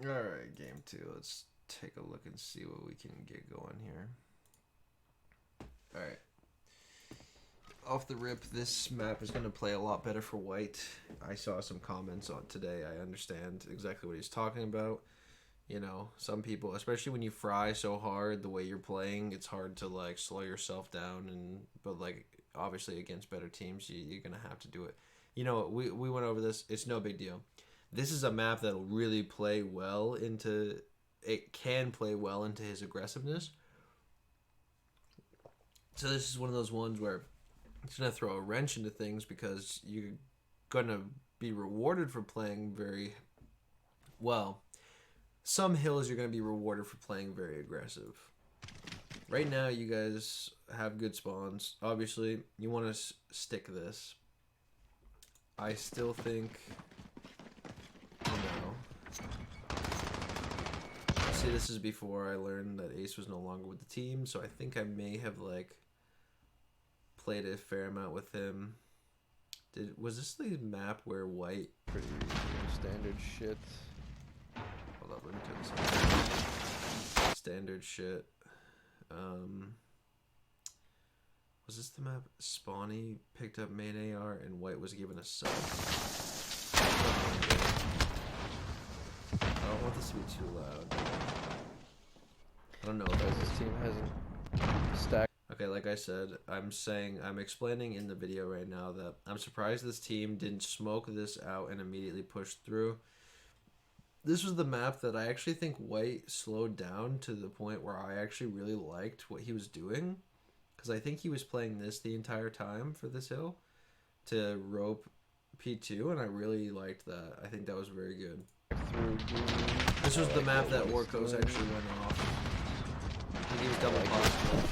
Alright, game 2. Let's take a look and see what we can get going here. Alright. Off the rip, this map is going to play a lot better for white. I saw some comments on today. I understand exactly what he's talking about. You know, some people, especially when you fry so hard the way you're playing, it's hard to like slow yourself down. But like obviously against better teams, you're gonna have to do it. You know, we went over this. It's no big deal. This is a map that'll really play well into. It can play well into his aggressiveness. So this is one of those ones where it's gonna throw a wrench into things because you're gonna be rewarded for playing very well. Some hills you're going to be rewarded for playing very aggressive. Right now, you guys have good spawns. Obviously, you want to stick this. I still think, you know. See, this is before I learned that Ace was no longer with the team, so I think I may have, like, played a fair amount with him. Was this the map where white... Pretty standard shit. Hold up, let me turn this on. Standard shit. Was this the map? Spawny picked up main AR and white was given a sub. I don't want this to be too loud. I don't know if this team hasn't stacked. Okay, like I said, I'm explaining in the video right now that I'm surprised this team didn't smoke this out and immediately push through. This was the map that I actually think white slowed down to the point where I actually really liked what he was doing. Because I think he was playing this the entire time for this hill to rope P2, and I really liked that. I think that was very good. This was the map that Orko's actually went off. He was double possible.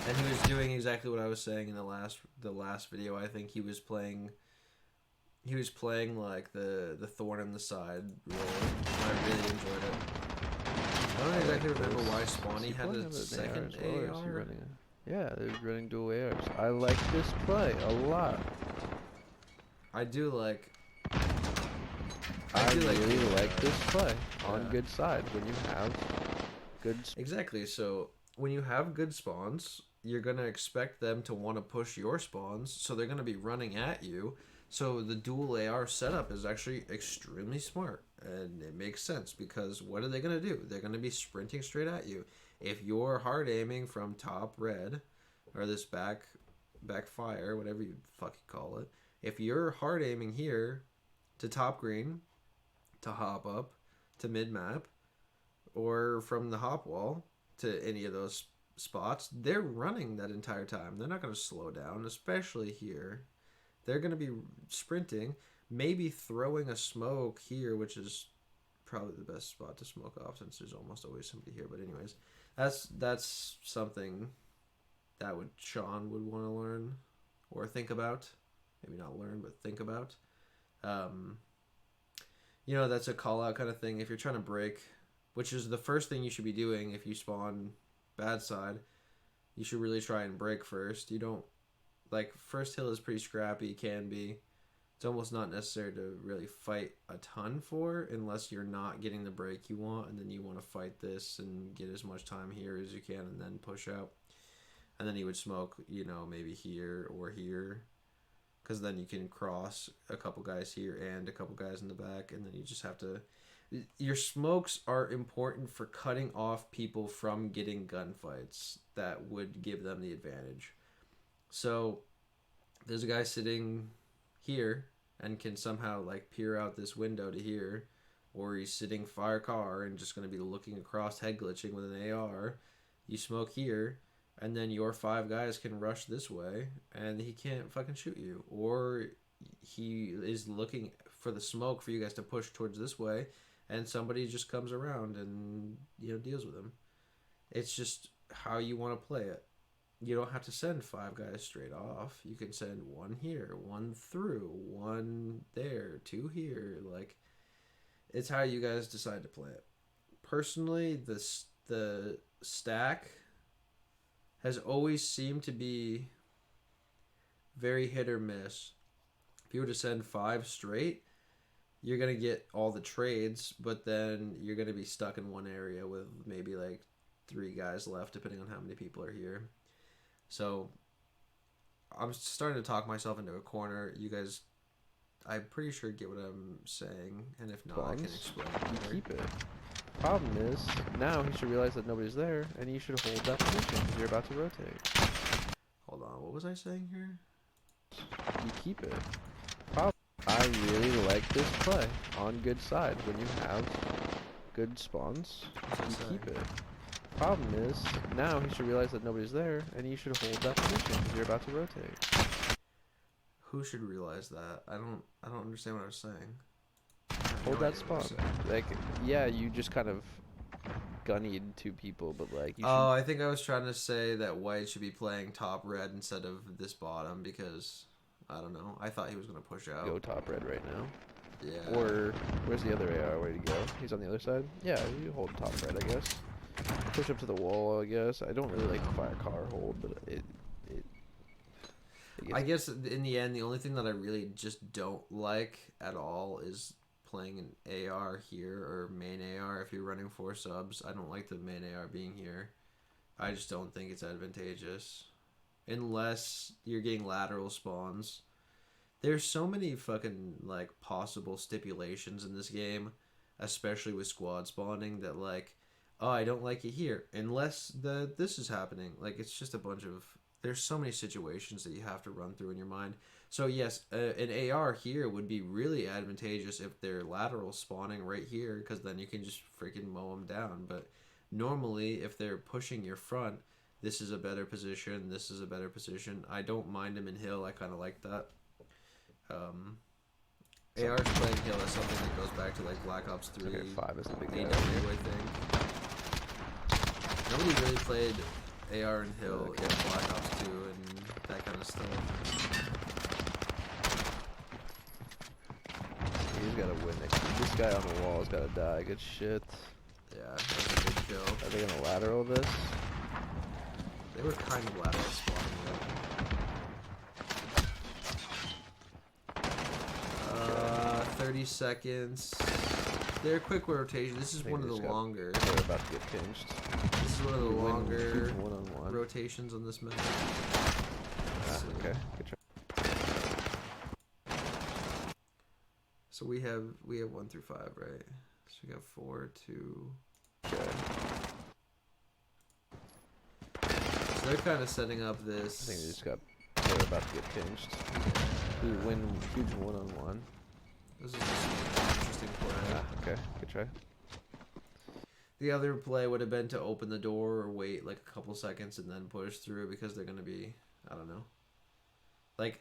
And he was doing exactly what I was saying in the last video. I think he was playing like the thorn in the side role. I really enjoyed it. I don't exactly remember why Spawny had a second AR. Yeah, they're running dual ARs. I like this play a lot. I do like. I really like this play on good side when you have good. Exactly. So when you have good spawns, you're gonna expect them to want to push your spawns, so they're gonna be running at you. So the dual AR setup is actually extremely smart, and it makes sense because what are they going to do? They're going to be sprinting straight at you. If you're hard aiming from top red, or this back fire, whatever you fucking call it, if you're hard aiming here to top green, to hop up, to mid map, or from the hop wall to any of those spots, they're running that entire time. They're not going to slow down, especially here. They're going to be sprinting, maybe throwing a smoke here, which is probably the best spot to smoke off since there's almost always somebody here. But anyways, that's something that Sean would want to learn or think about. Maybe not learn, but think about. You know, that's a call-out kind of thing. If you're trying to break, which is the first thing you should be doing if you spawn bad side, you should really try and break first. You don't... Like, first hill is pretty scrappy, can be. It's almost not necessary to really fight a ton for unless you're not getting the break you want, and then you want to fight this and get as much time here as you can and then push out. And then you would smoke, you know, maybe here or here, because then you can cross a couple guys here and a couple guys in the back, and then you just have to... Your smokes are important for cutting off people from getting gunfights that would give them the advantage. So there's a guy sitting here and can somehow like peer out this window to here, or he's sitting fire car and just going to be looking across, head glitching with an AR. You smoke here, and then your 5 guys can rush this way, and he can't fucking shoot you. Or he is looking for the smoke for you guys to push towards this way, and somebody just comes around and, you know, deals with him. It's just how you want to play it. You don't have to send 5 guys straight off. You can send 1 here, 1 through, 1 there, 2 here. Like, it's how you guys decide to play it. Personally, the stack has always seemed to be very hit or miss. If you were to send 5 straight, you're gonna get all the trades, but then you're gonna be stuck in one area with maybe like 3 guys left, depending on how many people are here. So I'm starting to talk myself into a corner. You guys, I'm pretty sure get what I'm saying, and if not, I can explain it. You keep it. Problem is, now he should realize that nobody's there, and you should hold that position because you're about to rotate. Hold on, what was I saying here? You keep it. Problem. I really like this play on good side when you have good spawns. You keep it. Problem is, now he should realize that nobody's there, and you should hold that position because you're about to rotate. Who should realize that? I don't understand what I was saying. Hold that spawn. Like, yeah, you just kind of gunnied 2 people, but like. You oh, I think I was trying to say that white should be playing top red instead of this bottom because I don't know. I thought he was gonna push out. Go top red right now. Yeah. Or where's the other AR way to go? He's on the other side. Yeah, you hold top red, I guess. Push up to the wall, I guess. I don't really like the fire car hold, but I guess in the end, the only thing that I really just don't like at all is playing an AR here or main AR if you're running 4 subs. I don't like the main AR being here. I just don't think it's advantageous. Unless you're getting lateral spawns. There's so many fucking like possible stipulations in this game, especially with squad spawning, that like, oh, I don't like it here unless this is happening. Like, it's just a bunch of, there's so many situations that you have to run through in your mind. So yes, an AR here would be really advantageous if they're lateral spawning right here, because then you can just freaking mow them down. But normally, if they're pushing your front, this is a better position, this is a better position. I don't mind them in hill, I kind of like that. AR's playing hill is something that goes back to like Black Ops 3, okay, 5 is the big AW, I think. Nobody really played AR and hill in Black Ops 2 and that kind of stuff. He's gotta win it. This guy on the wall has gotta die. Good shit. Yeah, that's a good kill. Are they gonna lateral this? They were kind of lateral spawning though. 30 seconds. They're quick rotation. This is one of the longer. They're about to get pinched. This is one of the longer one-on-one rotations on this map. Okay, good try. So we have 1 through 5, right? So we got 4, 2. Okay. So they're kind of setting up this. I think they're about to get pinched. We win huge one-on-one. This is just an interesting play. Okay, good try. The other play would have been to open the door or wait like a couple seconds and then push through because they're going to be, I don't know. Like,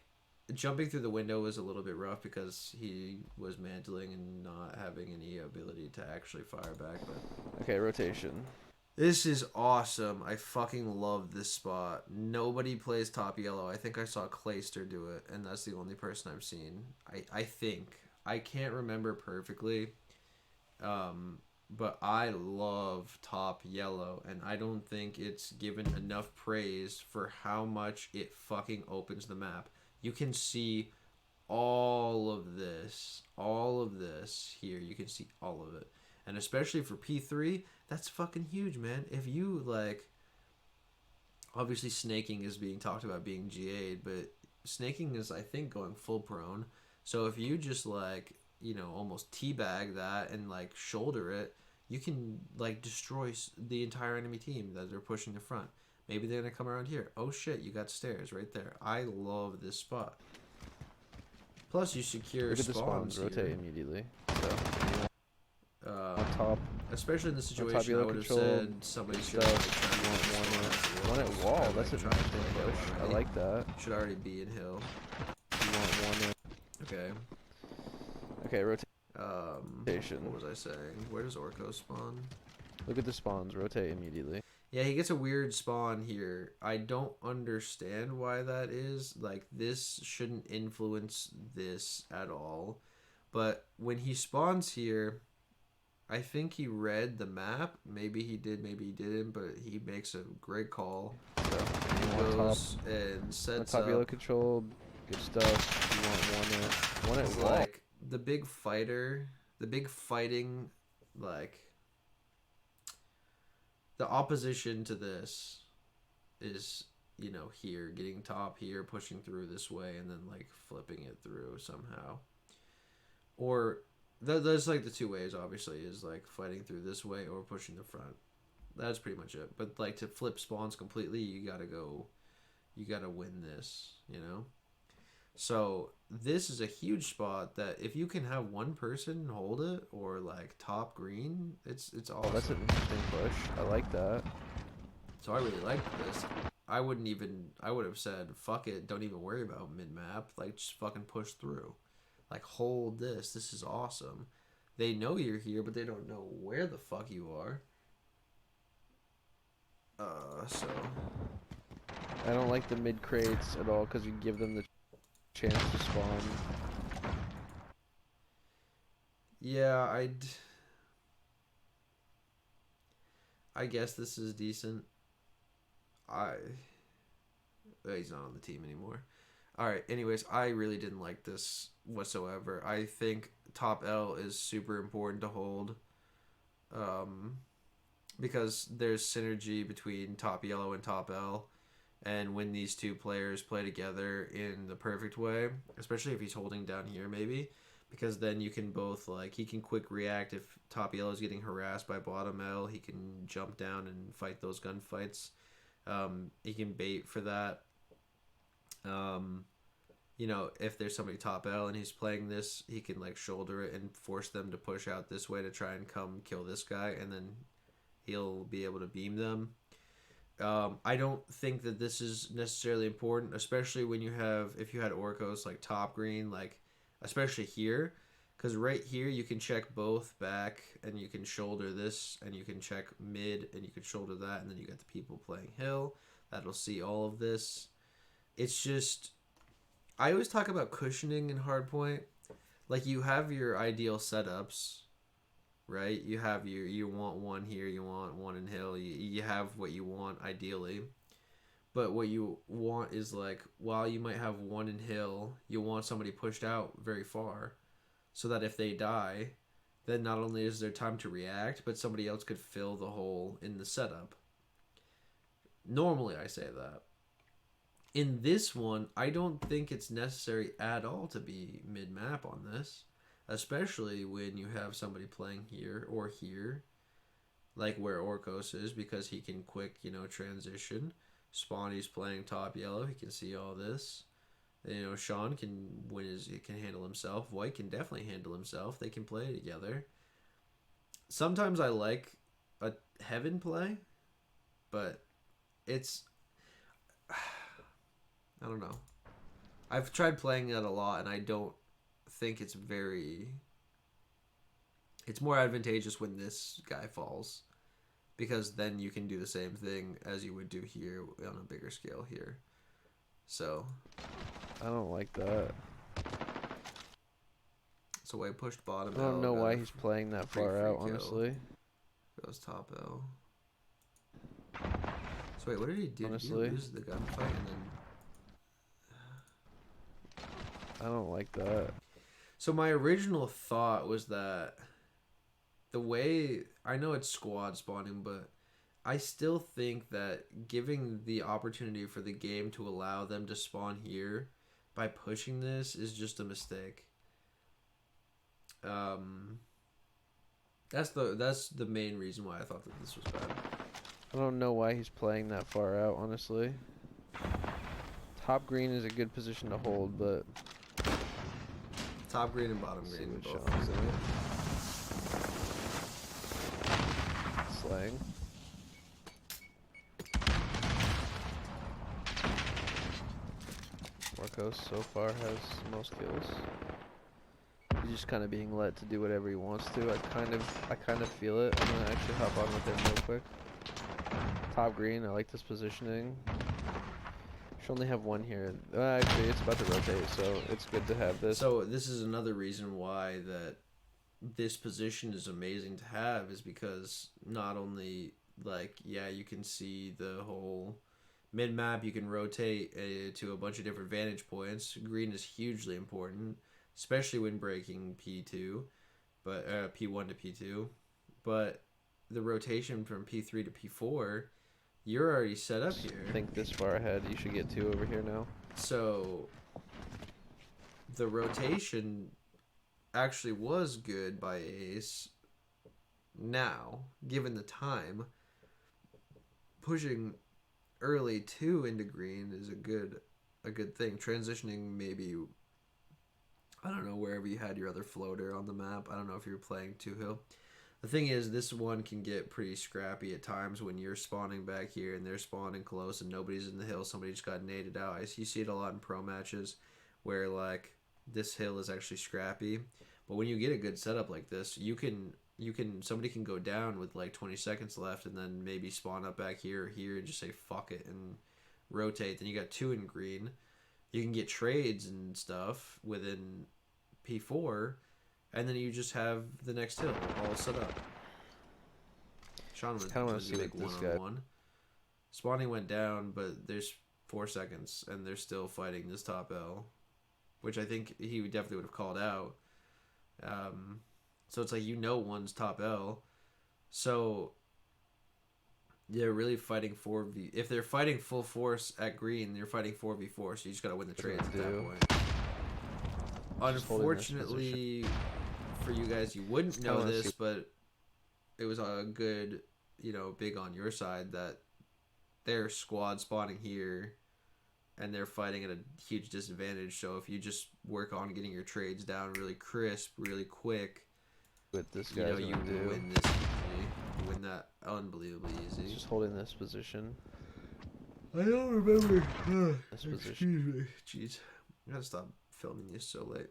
jumping through the window was a little bit rough because he was mantling and not having any ability to actually fire back. But okay, rotation. This is awesome. I fucking love this spot. Nobody plays top yellow. I think I saw Clayster do it, and that's the only person I've seen. I think. I can't remember perfectly, but I love top yellow, and I don't think it's given enough praise for how much it fucking opens the map. You can see all of this here. You can see all of it. And especially for P3, that's fucking huge, man. If you, like, obviously snaking is being talked about being GA'd, but snaking is, I think, going full prone. So if you just, like, you know, almost teabag that and, like, shoulder it, you can, like, destroy the entire enemy team that they're pushing the front. Maybe they're going to come around here. Oh, shit, you got stairs right there. I love this spot. Plus, you secure spawns. Look at the spawns rotate immediately. So, on top. Especially in the situation, I would have said somebody should have one at wall. That's an interesting push. I like that. Should already be in hill. You want one in. Okay. Okay, rotation. What was I saying? Where does Orko spawn? Look at the spawns. Rotate immediately. Yeah, he gets a weird spawn here. I don't understand why that is. Like, this shouldn't influence this at all. But when he spawns here, I think he read the map. Maybe he did, maybe he didn't, but he makes a great call. So he goes and sets top up. yellow control, good stuff. You want one at wall. Like, the big fighter, the big fighting, like the opposition to this is, you know, here, getting top here, pushing through this way, and then like flipping it through somehow. Or there's like the two ways, obviously, is like fighting through this way or pushing the front. That's pretty much it. But like to flip spawns completely, you gotta win this, you know? So this is a huge spot that if you can have one person hold it or like top green, it's awesome. Oh, that's an interesting push. I like that. So I really like this. I would have said, fuck it, don't even worry about mid map. Like just fucking push through. Like hold this. This is awesome. They know you're here, but they don't know where the fuck you are. So I don't like the mid crates at all because you give them the chance to spawn. yeah, I guess this is decent. He's not on the team anymore. All right. Anyways, I really didn't like this whatsoever. I think top L is super important to hold, because there's synergy between top yellow and top L, and when these two players play together in the perfect way, especially if he's holding down here, maybe, because then you can both like he can quick react if top yellow is getting harassed by bottom L. He can jump down and fight those gunfights. He can bait for that. You know, if there's somebody top L and he's playing this, he can like shoulder it and force them to push out this way to try and come kill this guy, and then he'll be able to beam them. I don't think that this is necessarily important, especially when if you had Orcos like top green, like especially here, because right here you can check both back and you can shoulder this and you can check mid and you can shoulder that, and then you got the people playing hill that'll see all of this. It's just, I always talk about cushioning in hardpoint. Like you have your ideal setups, right? You have you want one here, you want one in hill. You have what you want ideally. But what you want is like, while you might have one in hill, you want somebody pushed out very far, so that if they die, then not only is there time to react, but somebody else could fill the hole in the setup. Normally I say that. In this one, I don't think it's necessary at all to be mid-map on this, especially when you have somebody playing here or here, like where Orcos is, because he can quick, you know, transition. Spawny's playing top yellow, he can see all this. You know, Sean can he can handle himself. White can definitely handle himself. They can play together. Sometimes I like a heaven play, but it's I don't know. I've tried playing that a lot, and I don't think it's very. It's more advantageous when this guy falls, because then you can do the same thing as you would do here on a bigger scale here. So. I don't like that. So I pushed bottom. I don't know why he's playing that far out, honestly. Goes top L. So wait, what did he do? Honestly, did he lose the gunfight and then? I don't like that. So my original thought was that the way, I know it's squad spawning, but I still think that giving the opportunity for the game to allow them to spawn here by pushing this is just a mistake. That's the main reason why I thought that this was bad. I don't know why he's playing that far out, honestly. Top green is a good position to hold, but top green and bottom green both. Slang. Marcos so far has most kills. He's just kind of being let to do whatever he wants to. I kind of feel it. I'm gonna actually hop on with him real quick. Top green, I like this positioning. Should only have one here. Actually, it's about to rotate, so it's good to have this. So this is another reason why that this position is amazing to have, is because not only like, yeah, you can see the whole mid map, you can rotate to a bunch of different vantage points. Green is hugely important, especially when breaking P2, but P1 to P2. But the rotation from P3 to P4, you're already set up here. Think this far ahead. You should get 2 over here now. So the rotation actually was good by Ace. Now, given the time, pushing early 2 into green is a good thing. Transitioning maybe, I don't know, wherever you had your other floater on the map. I don't know if you're playing 2 hill. The thing is, this one can get pretty scrappy at times when you're spawning back here and they're spawning close and nobody's in the hill. Somebody just got naded out. You see it a lot in pro matches where, like, this hill is actually scrappy. But when you get a good setup like this, somebody can go down with like 20 seconds left and then maybe spawn up back here or here and just say fuck it and rotate. Then you got 2 in green. You can get trades and stuff within P4. And then you just have the next hill all set up. Sean was kind of want to see big what this guy. Spawning went down, but there's 4 seconds, and they're still fighting this top L, which I think he definitely would have called out. So it's like, one's top L. So they're really fighting 4v. If they're fighting full force at green, they're fighting 4v4, so you just got to win the trades at that point. Unfortunately for you guys, you wouldn't know this, but it was a good, big on your side that their squad spawning here and they're fighting at a huge disadvantage. So if you just work on getting your trades down really crisp, really quick, what this guy's you do. win this easy. You win that unbelievably easy. Just holding this position. I don't remember. This position. Excuse me. Jeez. I gotta stop filming this so late.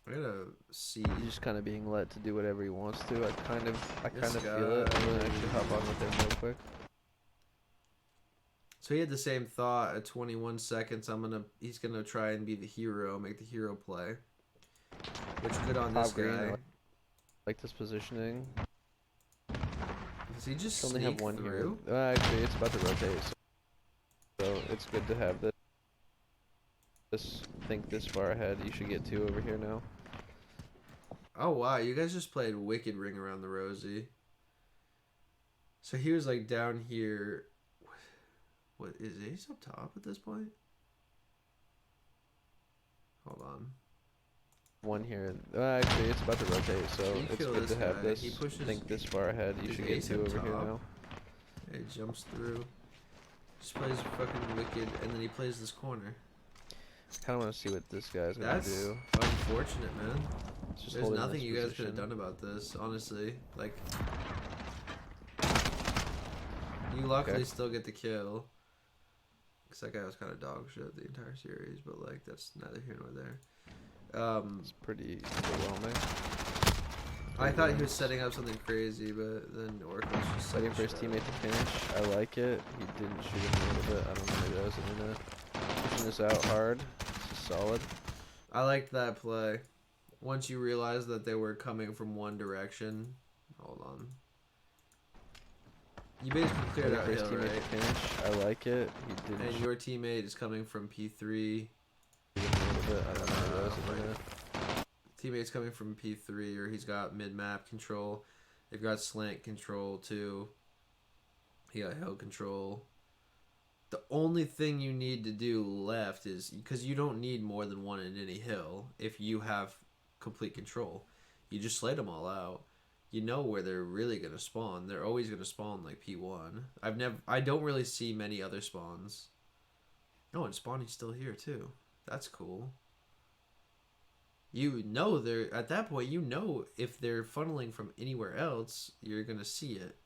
I gotta see. He's just kind of being let to do whatever he wants to. I kind of feel it. guy- I'm gonna actually hop on with him real quick. So he had the same thought at 21 seconds. He's gonna try and be the hero, make the hero play. Which good on this Green, guy. I like this positioning. Does he just Only sneak have 1 through? here. Actually, it's about to rotate, so it's good to have this. Think this far ahead. You should get 2 over here now. Oh wow, you guys just played wicked ring around the rosy. So he was like down here. What is Ace up top at this point? Hold on. 1 here. Actually, it's about to rotate, so it's good to have this. Think this far ahead. You should get 2 over here now. Yeah, he jumps through. Just plays fucking wicked, and then he plays this corner. Kind of want to see what this guy's gonna do. That's unfortunate, man. Just There's nothing you guys could have done about this, honestly. Like, you luckily still get the kill. Because that guy was kind of dog shit the entire series, but like, that's neither here nor there. It's pretty overwhelming. I thought he was setting up something crazy, but then Orc was just waiting for his teammate to finish. I like it. He didn't shoot him a little bit. I don't know if he does. Pushing this out hard. This is solid. I liked that play. Once you realized that they were coming from one direction. Hold on. You basically cleared out hill, right? To finish. I like it. He didn't. And your teammate is coming from P3. A little bit. I don't know if he does. Teammate's coming from P3, or he's got mid-map control. They've got slant control too. He got hill control. The only thing you need to do left is, because you don't need more than 1 in any hill if you have complete control. You just slate them all out. You know where they're really gonna spawn. They're always gonna spawn like P1. I don't really see many other spawns. Oh, and spawning's still here too. That's cool. They're at that point. If they're funneling from anywhere else, you're gonna see it.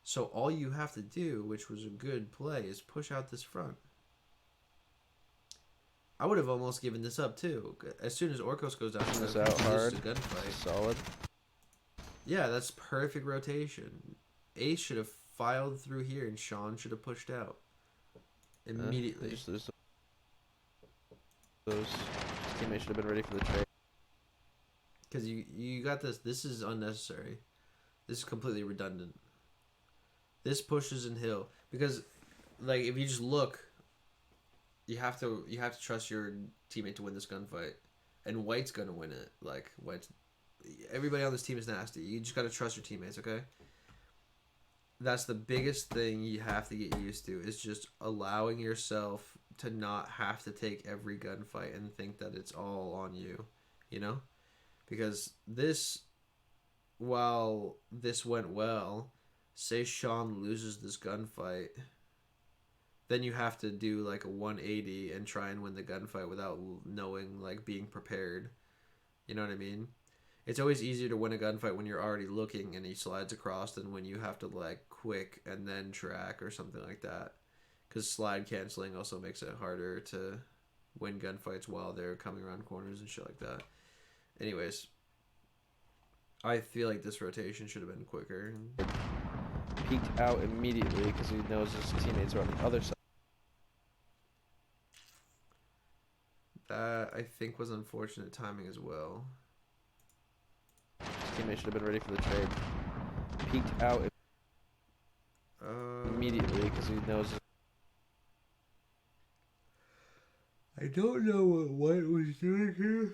So all you have to do, which was a good play, is push out this front. I would have almost given this up too. As soon as Orcos goes down, this out hard. Gunfight. Solid. Yeah, that's perfect rotation. Ace should have filed through here, and Sean should have pushed out immediately. Those teammates should have been ready for the trade. Because you got this. This is unnecessary. This is completely redundant. This pushes in hill because, like, if you just look, you have to trust your teammate to win this gunfight. and White's gonna win it. Like White, everybody on this team is nasty. You just gotta trust your teammates, okay? That's the biggest thing you have to get used to, is just allowing yourself to not have to take every gunfight and think that it's all on you, you know? Because this, while this went well, say Sean loses this gunfight, then you have to do like a 180 and try and win the gunfight without knowing, like, being prepared. You know what I mean? It's always easier to win a gunfight when you're already looking and he slides across than when you have to, like, quick and then track or something like that. Because slide canceling also makes it harder to win gunfights while they're coming around corners and shit like that. Anyways, I feel like this rotation should have been quicker. Peeked out immediately because he knows his teammates are on the other side. That, I think, was unfortunate timing as well. His teammate should have been ready for the trade. Peeked out immediately because he knows. I don't know what White was doing here.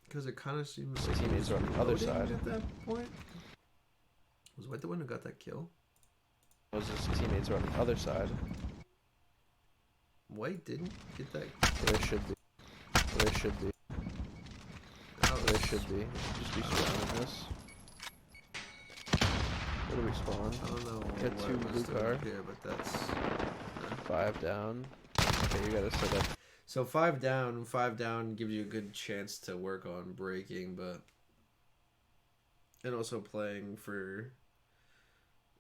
Because it kind of seems like teammates are on the other side at that point. Was White the one who got that kill? Knows his teammates are on the other side. White didn't get that. There should be. There should be. Oh, there should be. Just respawning this. Where do we spawn? I don't know. Got two blue car here, but that's 5 down. Okay, you gotta set up. So 5 down. 5 down gives you a good chance to work on breaking, but and also playing for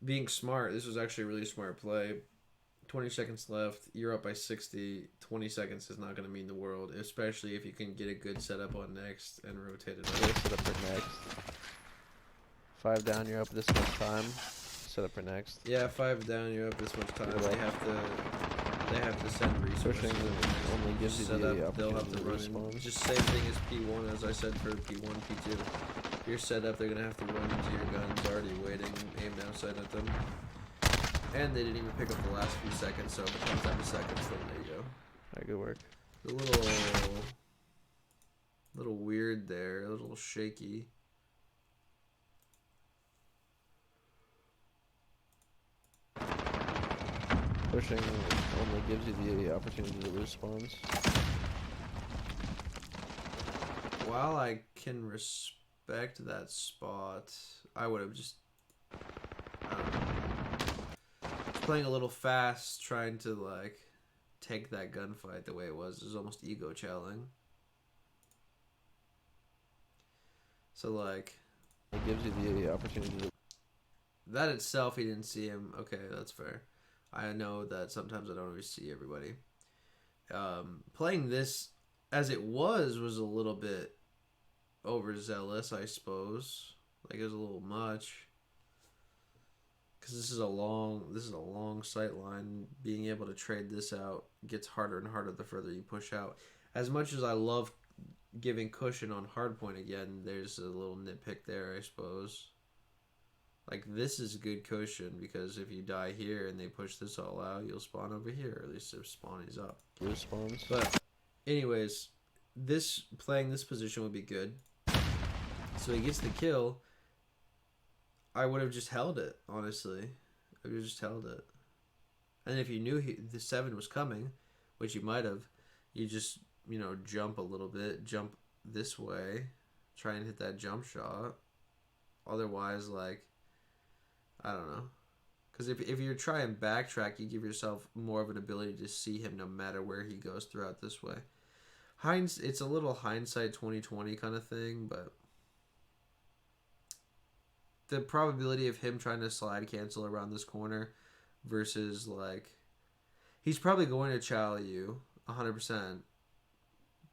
being smart. This was actually a really smart play. 20 seconds left. You're up by 60. 20 seconds is not going to mean the world, especially if you can get a good setup on next and rotate it up. Set up for next. 5 down. You're up this much time. Set up for next. Yeah, 5 down. You're up this much time. They have to send resources. Pushing only gives you the opportunity. They'll have to run in. Just same thing as P1, as I said for P1, P2. If you're set up, they're going to have to run into your guns already waiting, aim down sight at them. And they didn't even pick up the last few seconds, so if it comes down to seconds, then there you go. Alright, good work. A little weird there, a little shaky. Pushing only gives you the opportunity to lose spawns. While I can respect that spot, I would have just, I don't know, playing a little fast, trying to, like, take that gunfight the way it was almost ego challenging. So, like, it gives you the opportunity to. That itself, he didn't see him. Okay, that's fair. I know that sometimes I don't always see everybody. Playing this as it was a little bit overzealous, I suppose. Like, it was a little much. Because this is a long sight line. Being able to trade this out gets harder and harder the further you push out. As much as I love giving cushion on hardpoint again, there's a little nitpick there, I suppose. Like, this is good cushion, because if you die here and they push this all out, you'll spawn over here. Or at least if spawn is up. Blue spawns. But, anyways, playing this position would be good. So he gets the kill. I would have just held it, honestly. I would have just held it. And if you knew the 7 was coming, which you might have, you just, you know, jump a little bit, jump this way, try and hit that jump shot. Otherwise, like, I don't know. Because if you're trying backtrack, you give yourself more of an ability to see him no matter where he goes throughout this way. It's a little hindsight 2020 kind of thing, but the probability of him trying to slide cancel around this corner versus, like, he's probably going to chow you 100%,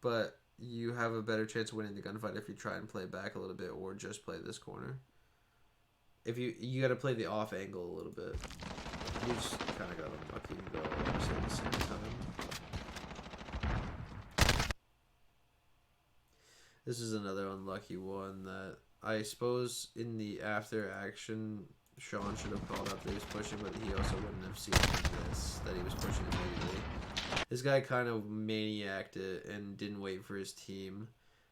but you have a better chance of winning the gunfight if you try and play back a little bit or just play this corner. If you got to play the off angle a little bit. You just kind of got unlucky and go obviously at the same time. This is another unlucky one that I suppose in the after action, Sean should have called out that he was pushing, but he also wouldn't have seen this, that he was pushing immediately. This guy kind of maniaced it and didn't wait for his team.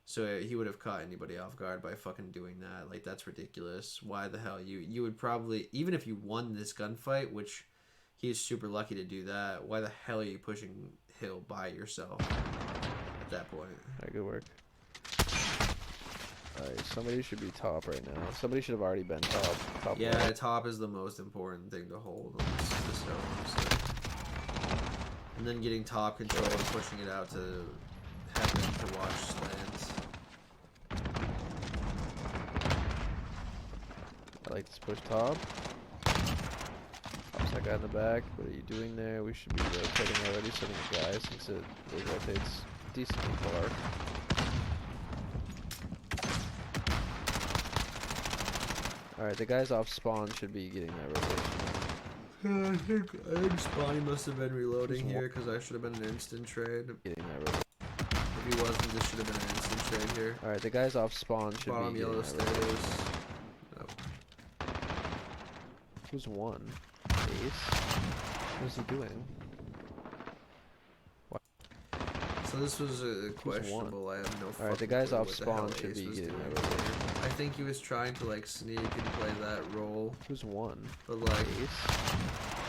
So he would have caught anybody off guard by fucking doing that. Like, that's ridiculous. Why the hell? You would probably, even if you won this gunfight, which he's super lucky to do that, why the hell are you pushing hill by yourself at that point? Alright, good work. Alright, somebody should be top right now. Somebody should have already been top Yeah, one. top is the most important thing to hold on this hill, honestly. And then getting top control and pushing it out to Hackney to watch slants. I like this push top. Pops that guy in the back. What are you doing there? We should be rotating already, sending a guy since it rotates decently far. Alright, the guys off spawn should be getting that rotation. I think Spawny must have been reloading here because I should have been an instant trade. Getting that rotation. If he wasn't, this should have been an instant trade here. Alright, the guys off spawn should Bottom be yellow getting that rotation. stairs. No. Who's one? Ace? What is he doing? So this was a questionable. I have no fucking Alright, the guys clue off what the hell spawn Ace should be was getting doing that rotation. here. I think he was trying to like sneak and play that role, Who's one? but like Ace?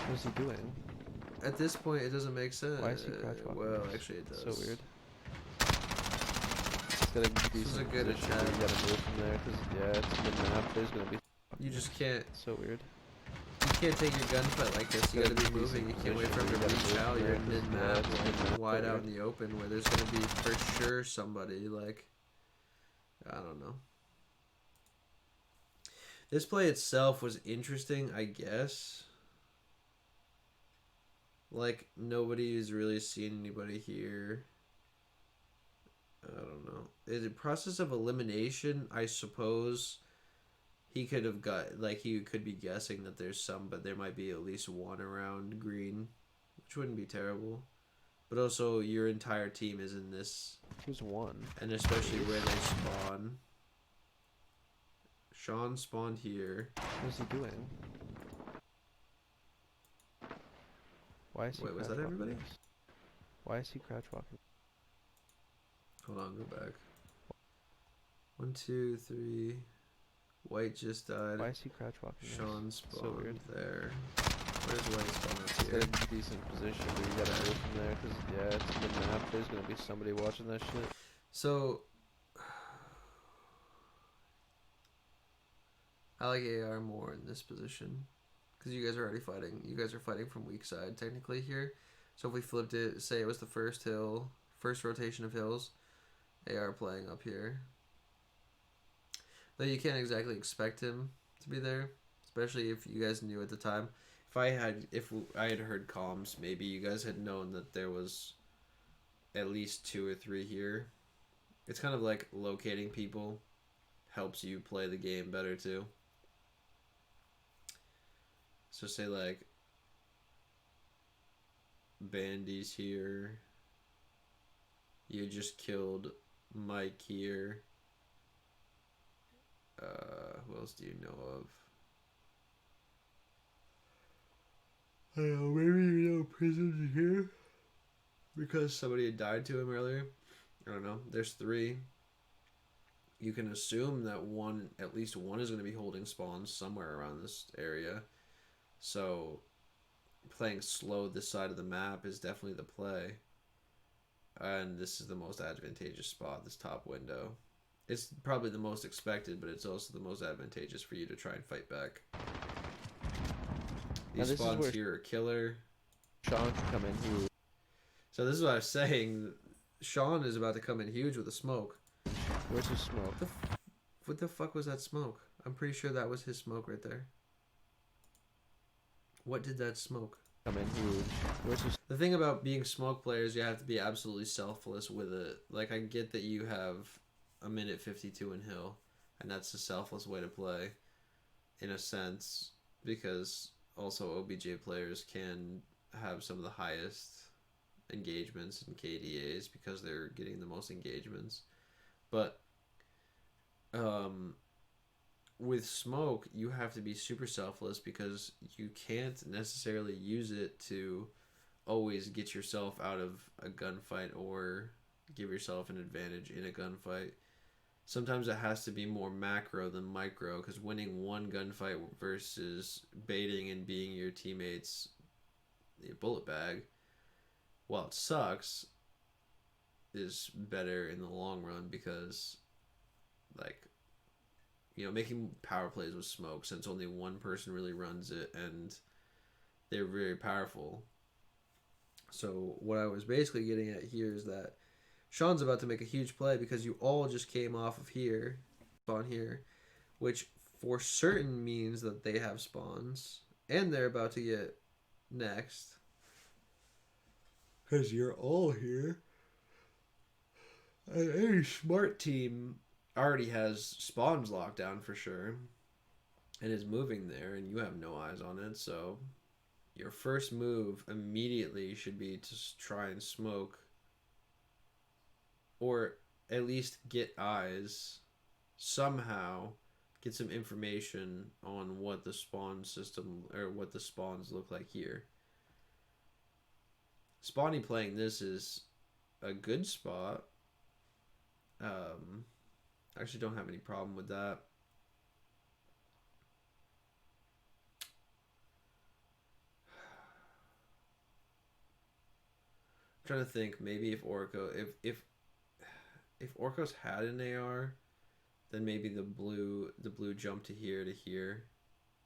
What is he doing? at this point it doesn't make sense. Why is he crouch walking? Well, actually it does. So weird. It's got a This is a decent good position, attack. but you gotta move from there, cause yeah, it's mid-map, there's gonna be... You just can't. So weird. You can't take your gunfight like this. You gotta be moving. You can't wait for him to reach out. You're in mid-map, like wide out in the open, where there's gonna be for sure somebody. Like, I don't know. This play itself was interesting, I guess. Like, nobody's really seen anybody here. I don't know. In the process of elimination, I suppose he could have got, like, he could be guessing that there's some, but there might be at least one around green, which wouldn't be terrible. But also, your entire team is in this. Who's one? And especially where they spawn. Sean spawned here. What is he doing? Why is he Wait, was crouch that walking everybody? us? Why is he crouch walking? Hold on, go back. 1, 2, 3. White just died. Why is he crouch walking us? Sean spawned So weird. there. Where's White spawned It's here? got a decent position, but you gotta move from there, cause yeah, it's mid-map, there's gonna be somebody watching that shit. So, I like AR more in this position. Because you guys are already fighting. You guys are fighting from weak side, technically, here. So if we flipped it, say it was the first hill, first rotation of hills, AR playing up here. Though you can't exactly expect him to be there. Especially if you guys knew at the time. If I had heard comms, maybe you guys had known that there was at least 2 or 3 here. It's kind of like locating people helps you play the game better too. So say like Bandy's here. You just killed Mike here. Who else do you know of? I don't know, maybe you know Prison's here. Because somebody had died to him earlier. I don't know. There's 3. You can assume that at least one is going to be holding spawns somewhere around this area. So, playing slow this side of the map is definitely the play. And this is the most advantageous spot, this top window. It's probably the most expected, but it's also the most advantageous for you to try and fight back. These spawns here are killer. Sean can come in huge. So this is what I was saying. Sean is about to come in huge with a smoke. Where's his smoke? What the fuck was that smoke? I'm pretty sure that was his smoke right there. What did that smoke? Come in huge. Where's his... The thing about being smoke players, you have to be absolutely selfless with it. Like, I get that you have a minute 52 in hill, and that's a selfless way to play, in a sense, because also OBJ players can have some of the highest engagements in KDAs because they're getting the most engagements. But with smoke, you have to be super selfless because you can't necessarily use it to always get yourself out of a gunfight or give yourself an advantage in a gunfight. Sometimes it has to be more macro than micro, because winning one gunfight versus baiting and being your teammates' bullet bag, while it sucks, is better in the long run because, like, you know, making power plays with smoke, since only one person really runs it and they're very powerful. So what I was basically getting at here is that Sean's about to make a huge play because you all just came off of here, spawn here, which for certain means that they have spawns and they're about to get next. Because you're all here. Any smart team already has spawns locked down for sure and is moving there, and you have no eyes on it. So your first move immediately should be to try and smoke, or at least get eyes, somehow get some information on what the spawn system or what the spawns look like here. Spawny playing this is a good spot. I actually don't have any problem with that. I'm trying to think, maybe if Orko, if Orcos had an AR, then maybe the blue jump to here to here.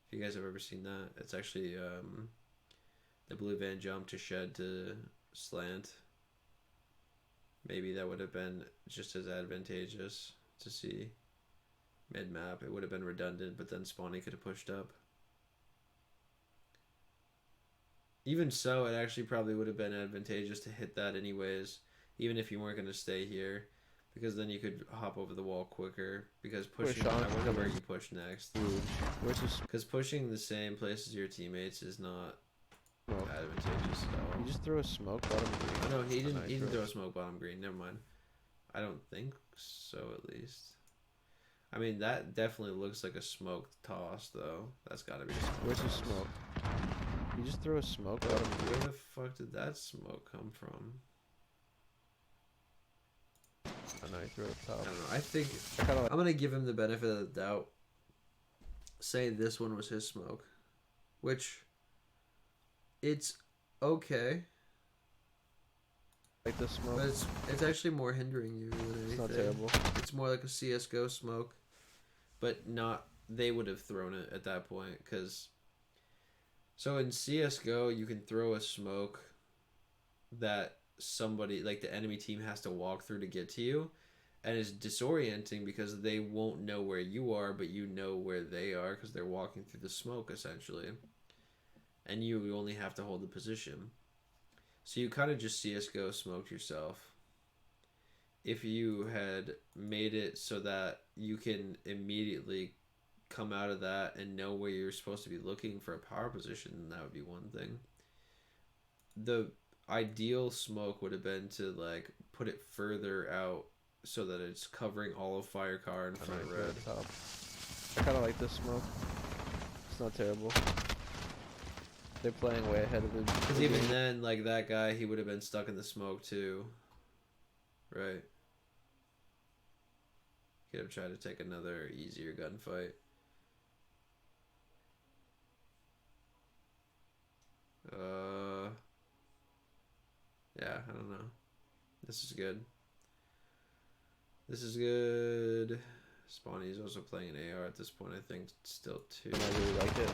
If you guys have ever seen that, it's actually the blue van jump to shed to slant. Maybe that would have been just as advantageous to see mid map. It would have been redundant, but then Spawny could have pushed up. Even so, it actually probably would have been advantageous to hit that anyways, even if you weren't going to stay here, because then you could hop over the wall quicker. Because pushing, I wonder where you push next. Because pushing the same place as your teammates is not advantageous at all. You just throw a smoke bottom green. Oh, no, he didn't throw a smoke bottom green. Never mind. I don't think so, at least. I mean, that definitely looks like a smoke toss, though. That's got to be a smoke. Where's the smoke? You just throw a smoke bottom green. Where the fuck did that smoke come from? I know, you threw it top. I don't know. I think I'm going to give him the benefit of the doubt. Say this one was his smoke. Which, it's okay. Like the smoke? But it's actually more hindering you than anything. It's not terrible. It's more like a CSGO smoke. But not... They would have thrown it at that point, because... So in CSGO, you can throw a smoke that somebody, like the enemy team, has to walk through to get to you. And it's disorienting because they won't know where you are, but you know where they are because they're walking through the smoke, essentially. And you only have to hold the position. So you kind of just CSGO smoked yourself. If you had made it so that you can immediately come out of that and know where you're supposed to be looking for a power position, then that would be one thing. The ideal smoke would have been to like put it further out so that it's covering all of fire car and front red. I kind of like this smoke. It's not terrible. They're playing way ahead of him. Because even then, like that guy, he would have been stuck in the smoke too. Right. Could have tried to take another easier gunfight. Yeah, I don't know. This is good. This is good. Spawny's also playing an AR at this point, I think, still too. I really like it.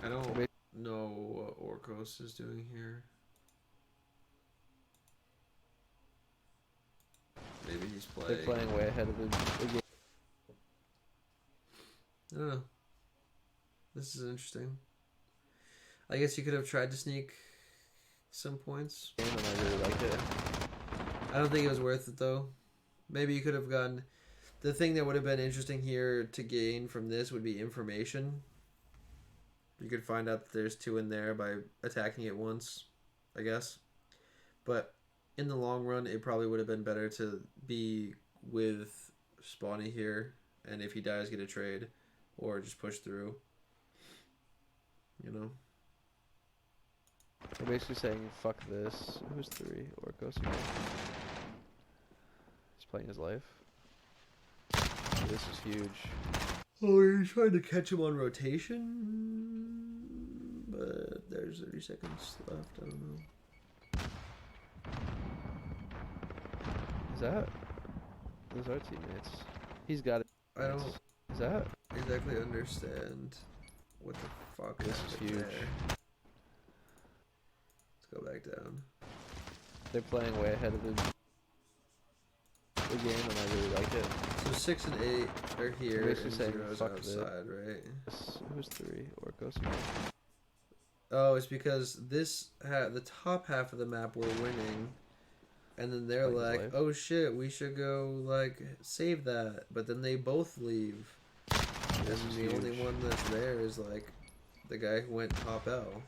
I don't know what Orcos is doing here. Maybe he's playing. They're playing way ahead of him. I don't know. This is interesting. I guess you could have tried to sneak some points. And I really liked it. I don't think it was worth it though. Maybe you could have gotten... The thing that would have been interesting here to gain from this would be information. You could find out that there's two in there by attacking it once, I guess. But in the long run, it probably would have been better to be with Spawny here. And if he dies, get a trade. Or just push through. you know. They're basically saying, fuck this. Who's 3? Orcos again. He's playing his life. This is huge. Oh, you're trying to catch him on rotation, but there's 30 seconds left. I don't know. Is that? Those are teammates. He's got it. I don't Is that? exactly understand what the fuck This is huge. there. Let's go back down. They're playing way ahead of the game, and I really like it. So 6 and 8 are here, Basically and saying, 0's fuck outside, right? Who's 3? Orcos. Oh, it's because the top half of the map we're winning, and then they're like, oh shit, we should go, like, save that. But then they both leave. And the only one that's there is, like, the guy who went top L.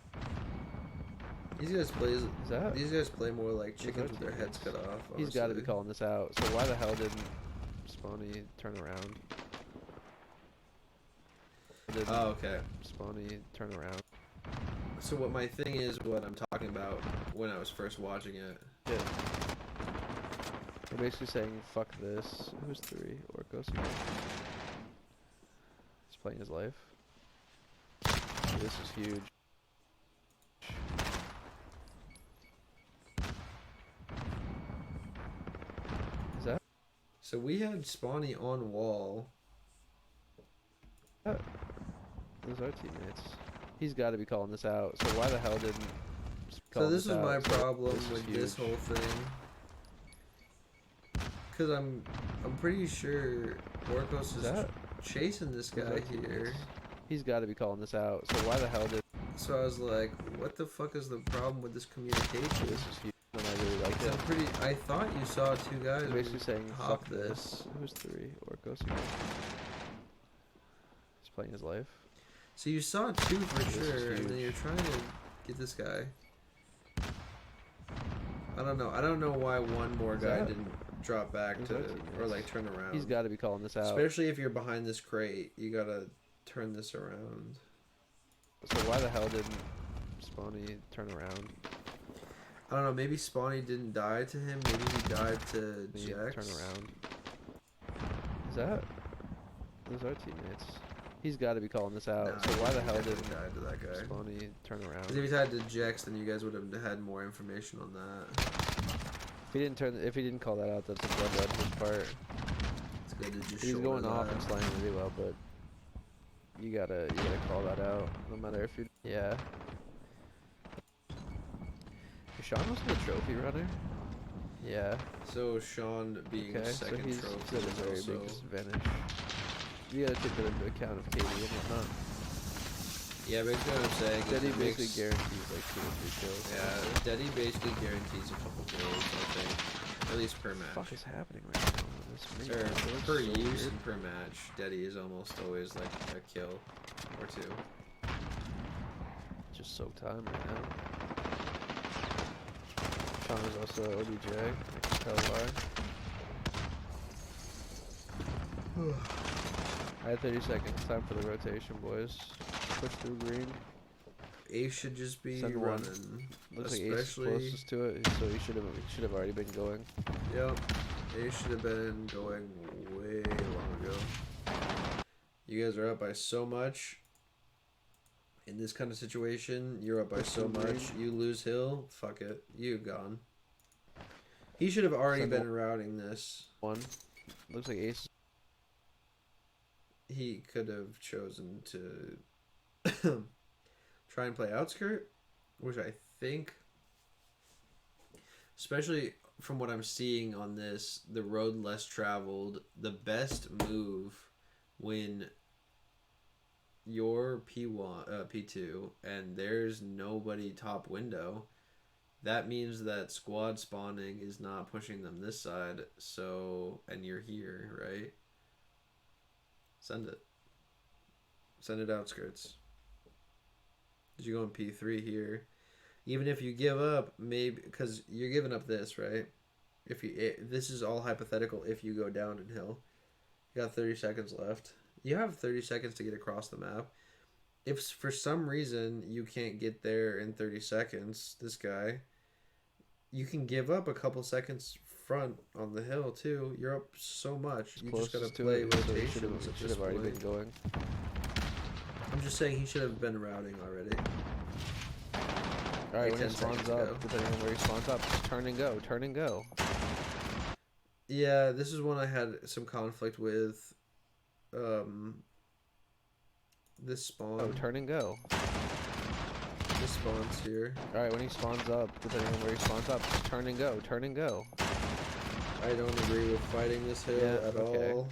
These guys play more like chickens with their heads cut off. Honestly. He's got to be calling this out. So why the hell didn't Spawny turn around? Oh, okay. Spawny turn around. So what my thing is, what I'm talking about when I was first watching it. Yeah. They're basically saying, fuck this. Who's 3? Orcos. He's playing his life. This is huge. Is that? So we had Spawny on wall. Those are teammates. He's got to be calling this out. So why the hell didn't? So this is my problem with this whole thing. Cause I'm pretty sure Orcos is chasing this guy here. He's got to be calling this out. So why the hell did? So I was like, what the fuck is the problem with this communication? This is huge. And I really like it. I thought you saw 2 guys. Basically saying, fuck this. Who's 3? Orcos. He's playing his life. So you saw 2 for sure, and then you're trying to get this guy. I don't know. I don't know why one more guy didn't drop back or like turn around. He's got to be calling this out. Especially if you're behind this crate, you gotta turn this around. So why the hell didn't Spawny turn around? I don't know. Maybe Spawny didn't die to him. Maybe he died to Jax. Turn around. Is that? Those are teammates. He's got to be calling this out. So why the hell didn't died to that guy? Spawny turn around? Because if he died to Jax, then you guys would have had more information on that. If he didn't call that out, that's a blood red his part. It's good to just. He's going off and slaying really well, but you gotta call that out. No matter if you. Yeah. Is Sean was the trophy runner? Yeah. So Sean being second so he's trophy at a very big disadvantage. You gotta take that into account of KD and whatnot. Yeah, basically what I'm saying Deddy basically guarantees like 2 or 3 kills. Yeah, Deddy basically guarantees a couple kills, I think. At least per match. What the fuck is happening right now? Per use and per match, Deddy is almost always like a kill or 2. Just soak time right now. Sean is also OBJ. I can tell why. I had 30 seconds. Time for the rotation, boys. Push through green. Ace should just be Send running. Looks like Ace is closest to it, so he should have already been going. Yep. Ace should have been going way long ago. You guys are up by so much. In this kind of situation, you're up by so much. You lose Hill, fuck it. You gone. He should have already been routing this. Looks like Ace. He could have chosen to try and play outskirt, which I think, especially from what I'm seeing on this, the road less traveled, the best move when you're P1, P2, and there's nobody top window, that means that squad spawning is not pushing them this side, so, and you're here, right? Send it. Send it outskirts. Did you go in P3 here? Even if you give up, maybe, because you're giving up this, right? This is all hypothetical if you go down in hill. You got 30 seconds left. You have 30 seconds to get across the map. if for some reason you can't get there in 30 seconds, this guy, you can give up a couple seconds front on the hill too. You're up so much. You just gotta Closest to play it, so he should rotations at this have already point. been going. I'm just saying he should have been routing already. Alright, Like when he 10 spawns seconds up, ago. depending on where he spawns up, just turn and go, turn and go. Yeah, this is one I had some conflict with. Um, this spawn. Oh, turn and go. This spawn's here. Alright, when he spawns up, depending on where he spawns up, just turn and go, turn and go. I don't agree with fighting this hill at all.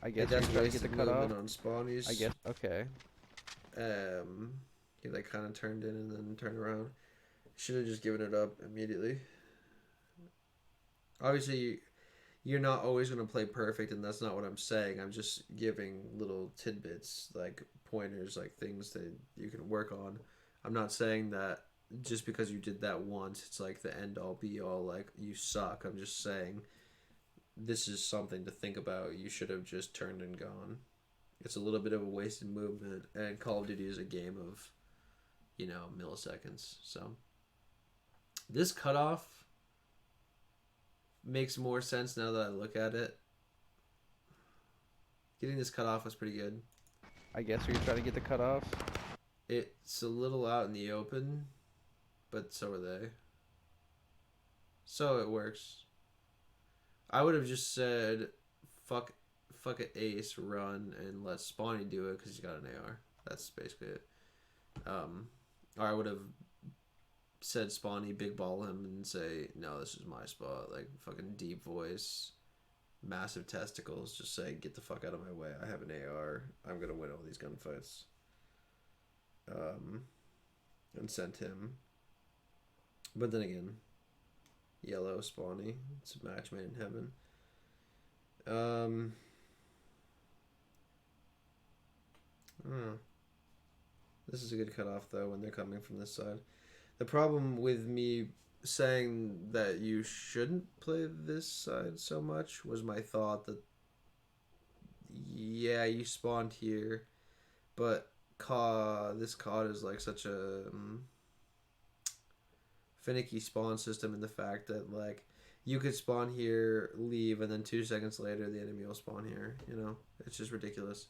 I guess that's you're trying to get the wasted cutoff. movement on spawnies. I guess, okay. He like kind of turned in and then turned around. Should have just given it up immediately. Obviously, you're not always going to play perfect, and that's not what I'm saying. I'm just giving little tidbits, like pointers, like things that you can work on. I'm not saying that just because you did that once, it's like the end all be all, like you suck. I'm just saying this is something to think about. You should have just turned and gone. It's a little bit of a wasted movement, and Call of Duty is a game of, milliseconds. So this cutoff makes more sense now that I look at it. Getting this cutoff was pretty good. I guess you're trying to get the cutoff. It's a little out in the open, but so are they. So it works. I would have just said, fuck it, ace, run, and let Spawny do it because he's got an AR. That's basically it. Or I would have said Spawny, big ball him, and say, no, this is my spot. Like, fucking deep voice, massive testicles. Just say, get the fuck out of my way. I have an AR. I'm going to win all these gunfights. And sent him. But then again, yellow, Spawny. It's a match made in heaven. I don't know. This is a good cutoff, though, when they're coming from this side. The problem with me saying that you shouldn't play this side so much was my thought that, yeah, you spawned here, but this COD is like such a finicky spawn system in the fact that, like, you could spawn here, leave, and then 2 seconds later the enemy will spawn here. It's just ridiculous.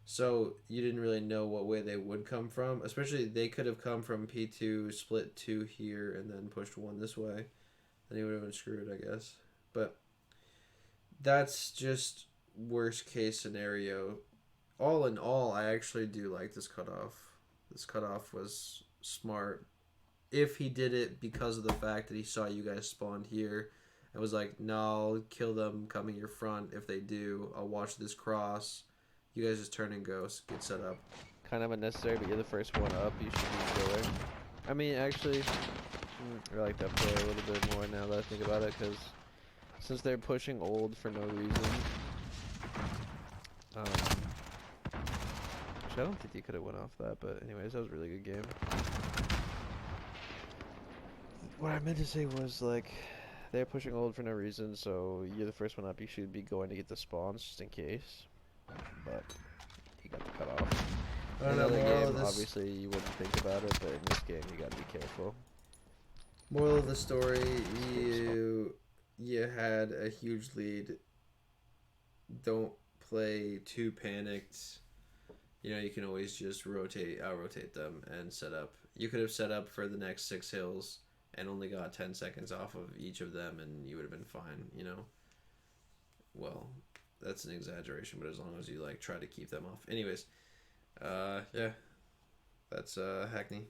So you didn't really know what way they would come from. Especially they could have come from P2, split 2 here, and then pushed 1 this way. Then he would have been screwed, I guess. But that's just worst case scenario. All in all, I actually do like this cutoff. This cutoff was smart. If he did it because of the fact that he saw you guys spawned here and was like, no, I'll kill them coming your front. If they do, I'll watch this cross. You guys just turn and go, get set up. Kind of unnecessary, but you're the first one up. You should be going. I mean, actually, I like that play a little bit more now that I think about it, because since they're pushing old for no reason, which I don't think you could have went off that, but anyways, that was a really good game. What I meant to say was, like, they're pushing old for no reason, so you're the first one up. You should be going to get the spawns just in case. But he got the cutoff. In another game, obviously you wouldn't think about it, but in this game you gotta be careful. Moral of the story: you had a huge lead. Don't play too panicked. You can always just out-rotate them and set up. You could have set up for the next 6 hills and only got 10 seconds off of each of them, and you would have been fine. Well, that's an exaggeration, but as long as you try to keep them off. Anyways, yeah, that's Hackney.